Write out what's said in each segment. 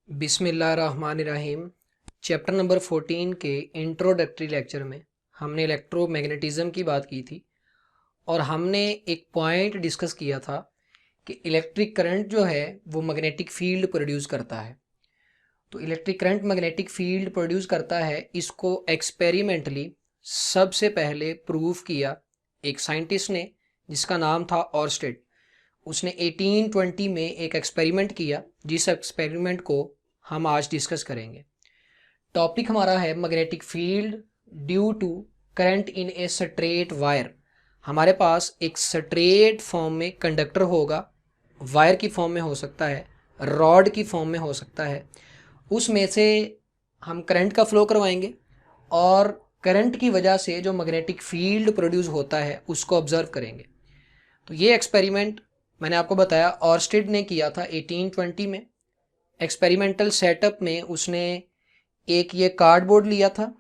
बिस्मिल्लाहिर्रहमानिर्रहीम। Chapter number 14 के introductory lecture में हमने इलेक्ट्रोमैग्नेटिज़्म की बात की थी और हमने एक पॉइंट डिस्कस किया था कि इलेक्ट्रिक करंट जो है वो मैग्नेटिक फील्ड प्रोड्यूस करता है। तो electric current magnetic field produce करता है, इसको एक्सपेरिमेंटली सबसे पहले प्रूव किया एक साइंटिस्ट ने जिसका नाम था ऑर्स्टेड। उसने 1820 में एक एक्सपेरिमेंट किया, जिस एक्सपेरिमेंट को हम आज डिस्कस करेंगे। टॉपिक हमारा है magnetic field due to current in a straight wire. हमारे पास एक स्ट्रेट फॉर्म में कंडक्टर होगा, वायर की फॉर्म में हो सकता है, रॉड की फॉर्म में हो सकता है। उसमें से हम करंट का फ्लो करवाएंगे और करंट की वजह से जो मैग्नेटिक फील्ड प्रोड्यूस होता है उसको ऑब्जर्व करेंगे। तो ये एक्सपेरिमेंट मैंने आपको बताया ऑर्स्टेड ने किया था 1820 में। एक्सपेरिमेंटल सेटअप में उसने एक ये कार्डबोर्ड लिया था,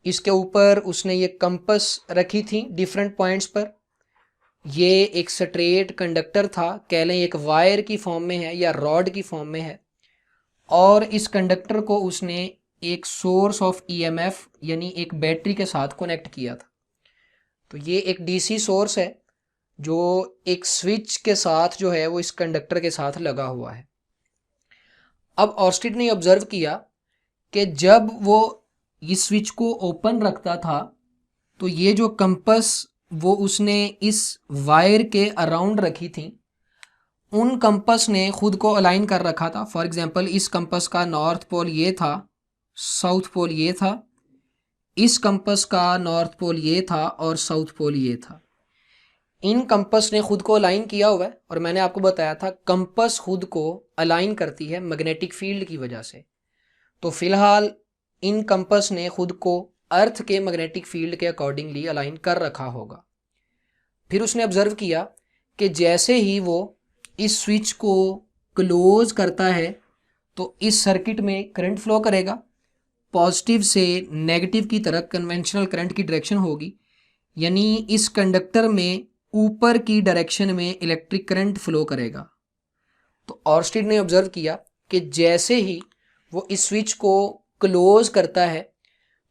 इसके ऊपर उसने ये कंपस रखी थी डिफरेंट पॉइंट्स पर। ये एक स्ट्रेट कंडक्टर था, कह लें एक वायर की फॉर्म में है या रॉड की फॉर्म में है, और इस कंडक्टर को उसने एक सोर्स ऑफ ईएमएफ यानी एक बैटरी के साथ कनेक्ट किया था। तो ये एक डीसी सोर्स है जो एक स्विच के साथ जो है वो इस कंडक्टर के साथ लगा हुआ है। अब ऑर्स्टेड ने ऑब्जर्व किया कि जब वो इस स्विच को ओपन रखता था तो ये जो कंपस वो उसने इस वायर के अराउंड रखी थी, उन कंपस ने खुद को अलाइन कर रखा था। फॉर एग्जांपल इस कंपस का नॉर्थ पोल ये था, साउथ पोल ये था, इस कंपस का नॉर्थ पोल ये था और साउथ पोल ये था। इन कंपस ने खुद को अलाइन किया हुआ है और मैंने आपको बताया था कंपस खुद को अलाइन करती है मैग्नेटिक फील्ड की वजह से। तो फिलहाल इन कंपस ने खुद को अर्थ के मैग्नेटिक फील्ड के अकॉर्डिंगली अलाइन कर रखा होगा। फिर उसने ऑब्जर्व किया कि जैसे ही वो इस स्विच को क्लोज करता है तो इस सर्किट में करंट फ्लो करेगा, पॉजिटिव से नेगेटिव की तरफ कन्वेंशनल करंट की डायरेक्शन होगी, यानी इस कंडक्टर में ऊपर की डायरेक्शन में इलेक्ट्रिक करंट फ्लो करेगा। तो ऑर्स्टेड ने ऑब्जर्व किया कि जैसे ही वो इस स्विच को क्लोज करता है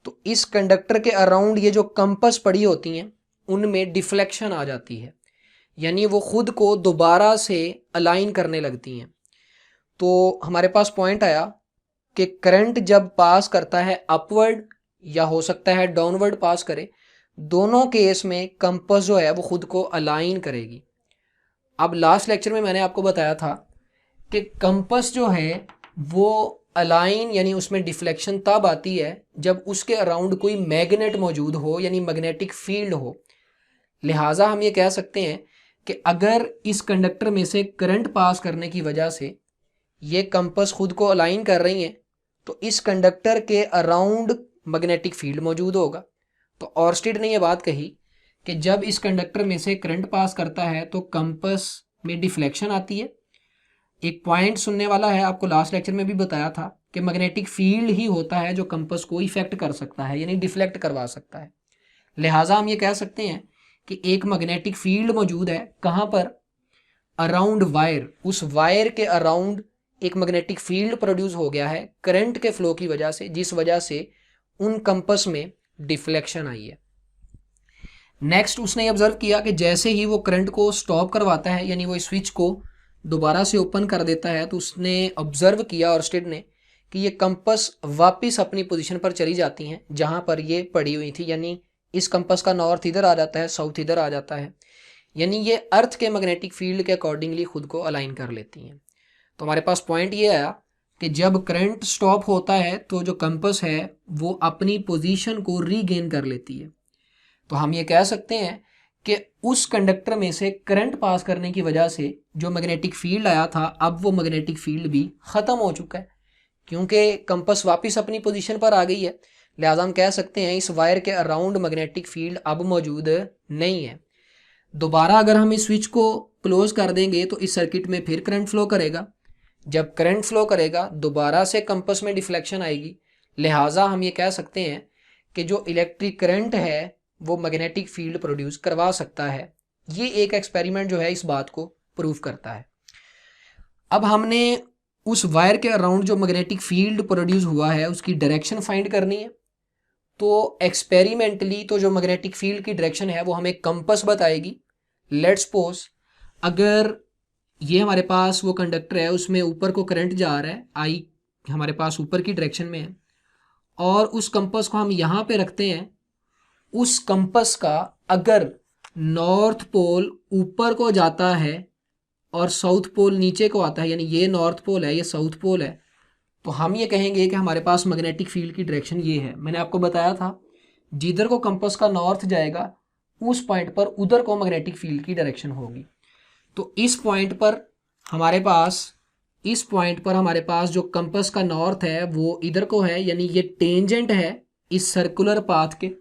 तो इस कंडक्टर के अराउंड ये जो कंपस पड़ी होती हैं उनमें डिफ्लेक्शन आ जाती है, यानी वो खुद को दोबारा से अलाइन करने लगती हैं। तो हमारे पास पॉइंट आया कि करंट जब पास करता है अपवर्ड या हो सकता है डाउनवर्ड पास करे, दोनों केस में कंपस जो है वो खुद को अलाइन करेगी। अब लास्ट लेक्चर में मैंने आपको बताया था कि कंपस जो है वो अलाइन यानी उसमें डिफ्लेक्शन तब आती है जब उसके अराउंड कोई मैग्नेट मौजूद हो, यानी मैग्नेटिक फील्ड हो। लिहाजा हम ये कह सकते हैं कि अगर इस कंडक्टर में से करंट पास करने की वजह से ये कंपस खुद को अलाइन कर रही हैं तो इस कंडक्टर के अराउंड मैग्नेटिक फील्ड मौजूद होगा। तो ऑर्स्टेड ने यह बात कही कि जब इस कंडक्टर में से करंट पास करता है तो कंपस में डिफ्लेक्शन आती है। एक पॉइंट सुनने वाला है, आपको लास्ट लेक्चर में भी बताया था कि मैग्नेटिक फील्ड ही होता है जो कंपस को इफेक्ट कर सकता है, यानी डिफ्लेक्ट करवा सकता है। लिहाजा हम ये कह सकते हैं कि एक मैग्नेटिक फील्ड मौजूद है, कहाँ पर? Around wire. उस वायर के अराउंड एक मैग्नेटिक फील्ड प्रोड्यूस हो गया है करंट के फ्लो की वजह से, जिस वजह से उन कंपस में डिफ्लेक्शन आई है। नेक्स्ट उसने ऑब्जर्व किया कि जैसे ही वो करंट को स्टॉप करवाता है, यानी वो स्विच को दोबारा से ओपन कर देता है, तो उसने ऑब्जर्व किया ऑर्स्टेड ने कि ये कंपस वापस अपनी पोजीशन पर चली जाती हैं जहां पर ये पड़ी हुई थी, यानी इस कंपस का नॉर्थ इधर आ जाता है, साउथ इधर आ जाता है, यानी ये अर्थ के मैग्नेटिक फील्ड के अकॉर्डिंगली खुद को अलाइन कर लेती हैं। तो हमारे पास पॉइंट ये आया कि जब करंट स्टॉप होता है तो जो कंपस है वो अपनी पोजीशन को रीगेन कर लेती है। तो हम ये कह सकते हैं कि उस कंडक्टर में से करंट पास करने की वजह से जो मैग्नेटिक फील्ड आया था, अब वो मैग्नेटिक फील्ड भी ख़त्म हो चुका है क्योंकि कंपस वापस अपनी पोजीशन पर आ गई है। लिहाजा हम कह सकते हैं इस वायर के अराउंड मैग्नेटिक फील्ड अब मौजूद नहीं है। दोबारा अगर हम इस स्विच को क्लोज कर देंगे तो इस सर्किट में फिर करंट फ्लो करेगा। जब करंट फ्लो करेगा दोबारा से कंपस में डिफ्लेक्शन आएगी। लिहाजा हम ये कह सकते हैं कि जो इलेक्ट्रिक करंट है वो मैग्नेटिक फील्ड प्रोड्यूस करवा सकता है। ये एक एक्सपेरिमेंट जो है इस बात को प्रूव करता है। अब हमने उस वायर के अराउंड जो मैग्नेटिक फील्ड प्रोड्यूस हुआ है उसकी डायरेक्शन फाइंड करनी है। तो एक्सपेरिमेंटली तो जो मैग्नेटिक फील्ड की डायरेक्शन है वो हमें कंपास बताएगी। लेट्स सपोज अगर ये हमारे पास वो कंडक्टर है, उसमें ऊपर को करंट जा रहा है, आई हमारे पास ऊपर की डायरेक्शन में है, और उस कंपास को हम यहाँ पे रखते हैं। उस कंपास का अगर नॉर्थ पोल ऊपर को जाता है और साउथ पोल नीचे को आता है, यानी ये नॉर्थ पोल है, ये साउथ पोल है, तो हम ये कहेंगे कि हमारे पास मैग्नेटिक फील्ड की डायरेक्शन ये है। मैंने आपको बताया था जिधर को कंपास का नॉर्थ जाएगा उस पॉइंट पर उधर को मैग्नेटिक फील्ड की डायरेक्शन होगी। तो इस पॉइंट पर हमारे पास जो कंपास का नॉर्थ है वो इधर को है, यानी ये टेंजेंट है इस सर्कुलर पाथ के।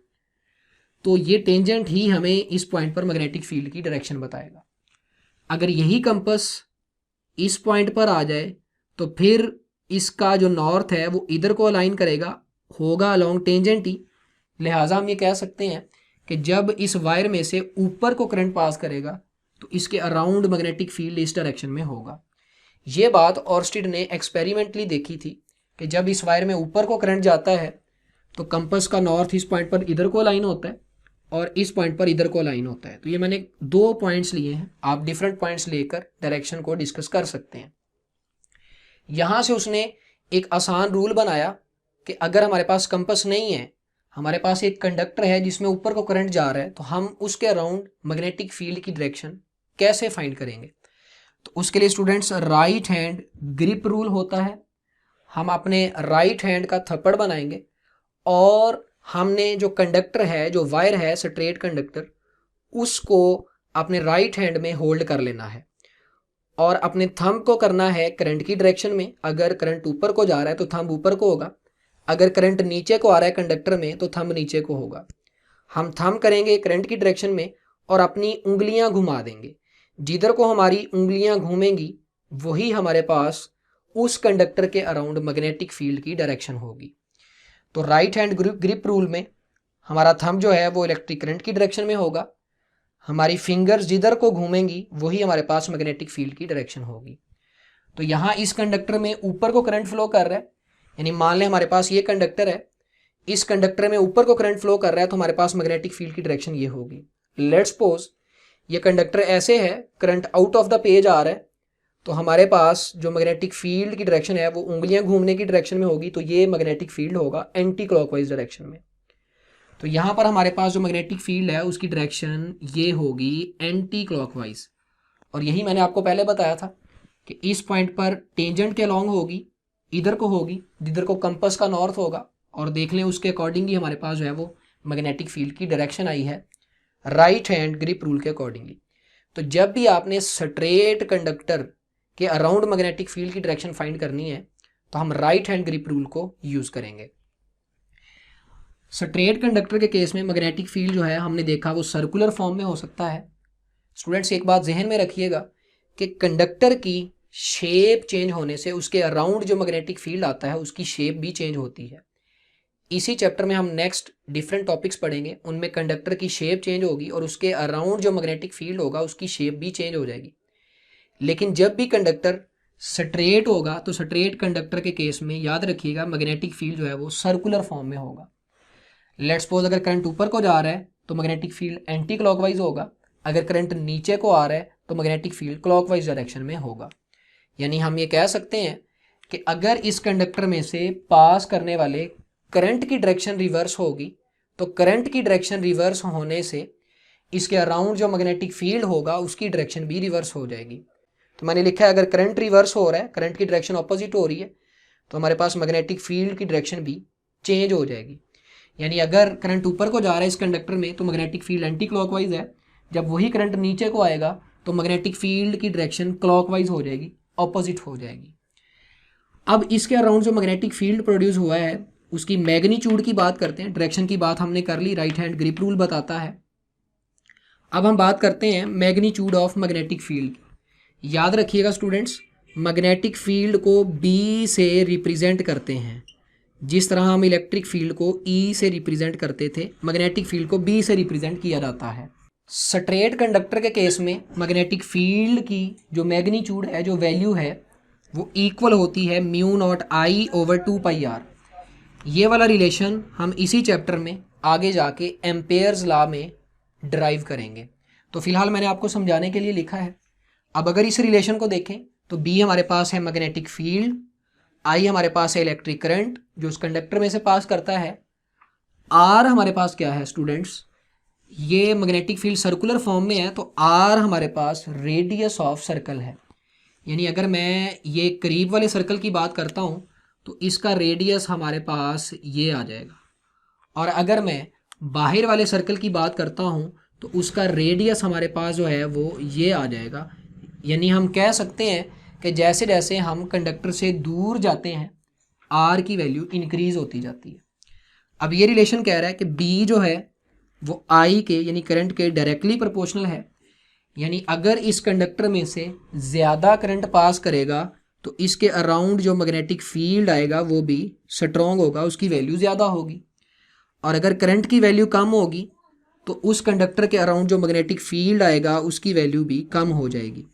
तो ये टेंजेंट ही हमें इस पॉइंट पर मैग्नेटिक फील्ड की डायरेक्शन बताएगा। अगर यही कंपास इस पॉइंट पर आ जाए तो फिर इसका जो नॉर्थ है वो इधर को अलाइन करेगा, होगा अलोंग टेंजेंट ही। लिहाजा हम ये कह सकते हैं कि जब इस वायर में से ऊपर को करंट पास करेगा तो इसके अराउंड मैग्नेटिक फील्ड इस डायरेक्शन में होगा। ये बात ऑर्स्टेड ने एक्सपेरिमेंटली देखी थी कि जब इस वायर में ऊपर को करंट जाता है तो कंपास का नॉर्थ इस पॉइंट पर इधर को अलाइन होता है और इस पॉइंट पर इधर को अलाइन होता है। तो ये मैंने 2 पॉइंट्स लिए हैं, आप डिफरेंट पॉइंट्स लेकर डायरेक्शन को डिस्कस कर सकते हैं। यहाँ से उसने एक आसान रूल बनाया कि अगर हमारे पास कंपास नहीं है, हमारे पास एक कंडक्टर है जिसमें ऊपर को करंट जा रहा है, तो हम उसके अराउंड मैग्नेटिक फील्ड की डायरेक्शन कैसे फाइंड करेंगे। तो उसके लिए students right hand grip rule होता है। हम अपने राइट हैंड का थप्पड़ बनाएंगे और हमने जो कंडक्टर है, जो वायर है स्ट्रेट कंडक्टर, उसको अपने राइट हैंड में होल्ड कर लेना है और अपने थंब को करना है करंट की डायरेक्शन में। अगर करंट ऊपर को जा रहा है तो थंब ऊपर को होगा, अगर करंट नीचे को आ रहा है कंडक्टर में तो थंब नीचे को होगा। हम थंब करेंगे करंट की डायरेक्शन में और अपनी उंगलियां घुमा देंगे। जिधर को हमारी उंगलियां घूमेंगी वही हमारे पास उस कंडक्टर के अराउंड मैग्नेटिक फील्ड की डायरेक्शन होगी। तो राइट हैंड ग्रिप रूल में हमारा थंब जो है वो इलेक्ट्रिक करंट की डायरेक्शन में होगा, हमारी फिंगर्स जिधर को घूमेंगी वही हमारे पास मैग्नेटिक फील्ड की डायरेक्शन होगी। तो यहाँ इस कंडक्टर में ऊपर को करंट फ्लो कर रहा है, यानी मान लें हमारे पास ये कंडक्टर है, इस कंडक्टर में ऊपर को करंट फ्लो कर रहा है, तो हमारे पास मैग्नेटिक फील्ड की डायरेक्शन ये होगी। लेट्स सपोज ये कंडक्टर ऐसे है, current out of the page आ रहा है, तो हमारे पास जो मैग्नेटिक फील्ड की डायरेक्शन है वो उंगलियां घूमने की डायरेक्शन में होगी, तो ये मैग्नेटिक फील्ड होगा एंटी क्लॉकवाइज डायरेक्शन में। तो यहाँ पर हमारे पास जो मैग्नेटिक फील्ड है उसकी डायरेक्शन ये होगी एंटी क्लॉकवाइज। और यही मैंने आपको पहले बताया था कि इस पॉइंट पर टेंजेंट के अलोंग होगी, इधर को होगी जिधर को कंपास का नॉर्थ होगा, और देख लें उसके अकॉर्डिंग ही हमारे पास जो है वो मैग्नेटिक फील्ड की डायरेक्शन आई है राइट हैंड ग्रिप रूल के अकॉर्डिंगली। तो जब भी आपने स्ट्रेट कंडक्टर के अराउंड मैग्नेटिक फील्ड की डायरेक्शन फाइंड करनी है तो हम राइट हैंड ग्रिप रूल को यूज करेंगे। स्ट्रेट कंडक्टर के केस में मैग्नेटिक फील्ड जो है हमने देखा वो सर्कुलर फॉर्म में हो सकता है। स्टूडेंट्स एक बात जहन में रखिएगा कि कंडक्टर की शेप चेंज होने से उसके अराउंड जो मैग्नेटिक फील्ड आता है उसकी शेप भी चेंज होती है। इसी चैप्टर में हम नेक्स्ट डिफरेंट टॉपिक्स पढ़ेंगे, उनमें कंडक्टर की शेप चेंज होगी और उसके अराउंड जो मैग्नेटिक फील्ड होगा उसकी शेप भी चेंज हो जाएगी। लेकिन जब भी कंडक्टर स्ट्रेट होगा तो स्ट्रेट कंडक्टर के केस में याद रखिएगा मैग्नेटिक फील्ड जो है वो सर्कुलर फॉर्म में होगा। लेट्स सपोज अगर करंट ऊपर को जा रहा है तो मैग्नेटिक फील्ड एंटी क्लॉकवाइज होगा, अगर करंट नीचे को आ रहा है तो मैग्नेटिक फील्ड क्लॉकवाइज डायरेक्शन में होगा। यानी हम ये कह सकते हैं कि अगर इस कंडक्टर में से पास करने वाले करंट की डायरेक्शन रिवर्स होगी तो करंट की डायरेक्शन रिवर्स होने से इसके अराउंड जो मैग्नेटिक फील्ड होगा उसकी डायरेक्शन भी रिवर्स हो जाएगी। तो मैंने लिखा है अगर करंट रिवर्स हो रहा है, करंट की डायरेक्शन ऑपोजिट हो रही है, तो हमारे पास मैग्नेटिक फील्ड की डायरेक्शन भी चेंज हो जाएगी। यानी अगर करंट ऊपर को जा रहा है इस कंडक्टर में तो मैग्नेटिक फील्ड एंटी क्लॉकवाइज है, जब वही करंट नीचे को आएगा तो मैग्नेटिक फील्ड की डायरेक्शन क्लॉकवाइज हो जाएगी, ऑपोजिट हो जाएगी। अब इसके अराउंड जो मैग्नेटिक फील्ड प्रोड्यूस हुआ है उसकी मैग्नीट्यूड की बात करते हैं। डायरेक्शन की बात हमने कर ली, राइट हैंड ग्रिप रूल बताता है। अब हम बात करते हैं मैग्नीट्यूड ऑफ मैग्नेटिक फील्ड। याद रखिएगा स्टूडेंट्स, मैग्नेटिक फील्ड को बी से रिप्रेजेंट करते हैं, जिस तरह हम इलेक्ट्रिक फील्ड को ई से रिप्रेजेंट करते थे, मैग्नेटिक फील्ड को बी से रिप्रेजेंट किया जाता है। स्ट्रेट कंडक्टर के केस में मैग्नेटिक फील्ड की जो मैग्नीट्यूड है, जो वैल्यू है, वो इक्वल होती है mu naught I over 2 pi r. ये वाला रिलेशन हम इसी चैप्टर में आगे जाके एम्पेयर्स लॉ में ड्राइव करेंगे। तो फिलहाल मैंने आपको समझाने के लिए लिखा है। अब अगर इस रिलेशन को देखें तो बी हमारे पास है मैग्नेटिक फील्ड, आई हमारे पास है इलेक्ट्रिक करंट जो उस कंडक्टर में से पास करता है, आर हमारे पास क्या है स्टूडेंट्स, ये मैग्नेटिक फील्ड सर्कुलर फॉर्म में है तो आर हमारे पास रेडियस ऑफ सर्कल है। यानी अगर मैं ये करीब वाले सर्कल की बात करता हूँ तो इसका रेडियस हमारे पास ये आ जाएगा, और अगर मैं बाहर वाले सर्कल की बात करता हूँ तो उसका रेडियस हमारे पास जो है वो ये आ जाएगा। यानी हम कह सकते हैं कि जैसे जैसे हम कंडक्टर से दूर जाते हैं आर की वैल्यू इंक्रीज होती जाती है। अब ये रिलेशन कह रहा है कि बी जो है वो आई के यानी करंट के डायरेक्टली प्रोपोर्शनल है। यानी अगर इस कंडक्टर में से ज़्यादा करंट पास करेगा तो इसके अराउंड जो मैग्नेटिक फील्ड आएगा वो भी स्ट्रॉन्ग होगा, उसकी वैल्यू ज़्यादा होगी। और अगर करंट की वैल्यू कम होगी तो उस कंडक्टर के अराउंड जो मैग्नेटिक फील्ड आएगा उसकी वैल्यू भी कम हो जाएगी।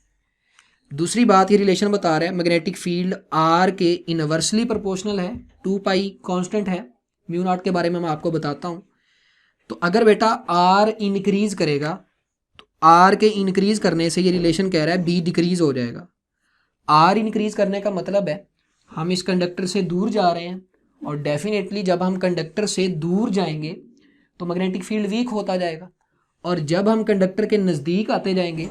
दूसरी बात ये रिलेशन बता रहा है मैग्नेटिक फील्ड आर के इनवर्सली प्रोपोर्शनल है, 2 पाई कांस्टेंट है, म्यू नॉट के बारे में मैं आपको बताता हूँ। तो अगर बेटा आर इंक्रीज करेगा तो आर के इंक्रीज करने से ये रिलेशन कह रहा है बी डिक्रीज हो जाएगा। आर इंक्रीज करने का मतलब है हम इस कंडक्टर से दूर जा रहे हैं, और डेफिनेटली जब हम कंडक्टर से दूर जाएंगे तो मैग्नेटिक फील्ड वीक होता जाएगा, और जब हम कंडक्टर के नज़दीक आते जाएंगे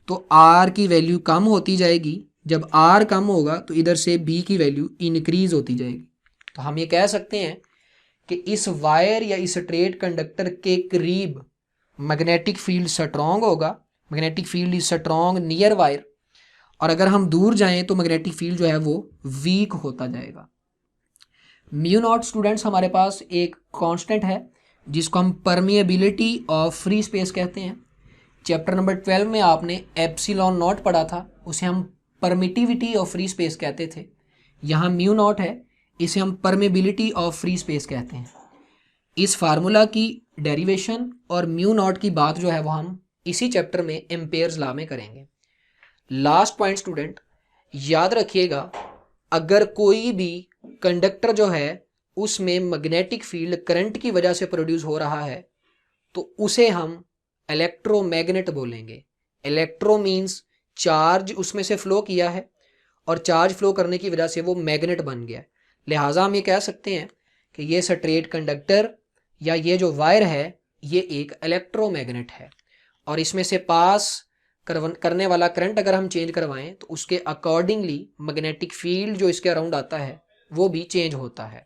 तो आर की वैल्यू कम होती जाएगी। जब आर कम होगा तो इधर से बी की वैल्यू इंक्रीज होती जाएगी। तो हम ये कह सकते हैं कि इस वायर या इस स्ट्रेट कंडक्टर के करीब मैग्नेटिक फील्ड स्ट्रॉन्ग होगा, magnetic field is strong near wire, और अगर हम दूर जाएं तो मैग्नेटिक फील्ड जो है वो वीक होता जाएगा। म्यू नॉट स्टूडेंट्स हमारे पास एक कांस्टेंट है जिसको हम परमिएबिलिटी ऑफ फ्री स्पेस कहते हैं। चैप्टर नंबर 12 में आपने एप्सिलॉन नॉट पढ़ा था, उसे हम परमिटिविटी ऑफ फ्री स्पेस कहते थे। यहाँ म्यू नॉट है, इसे हम परमिबिलिटी ऑफ फ्री स्पेस कहते हैं। इस फार्मूला की डेरिवेशन और म्यू नॉट की बात जो है वो हम इसी चैप्टर में एम्पेयर्स लॉ में करेंगे। लास्ट पॉइंट स्टूडेंट याद रखिएगा, अगर कोई भी कंडक्टर जो है उसमें मैग्नेटिक फील्ड करंट की वजह से प्रोड्यूस हो रहा है तो उसे हम इलेक्ट्रोमैग्नेट बोलेंगे। इलेक्ट्रो मीन्स चार्ज उसमें से फ्लो किया है, और चार्ज फ्लो करने की वजह से वो मैग्नेट बन गया है। लिहाजा हम ये कह सकते हैं कि ये स्ट्रेट कंडक्टर या ये जो वायर है ये एक इलेक्ट्रोमैग्नेट है, और इसमें से पास करने वाला करंट अगर हम चेंज करवाएं तो उसके अकॉर्डिंगली मैग्नेटिक फील्ड जो इसके अराउंड आता है वो भी चेंज होता है।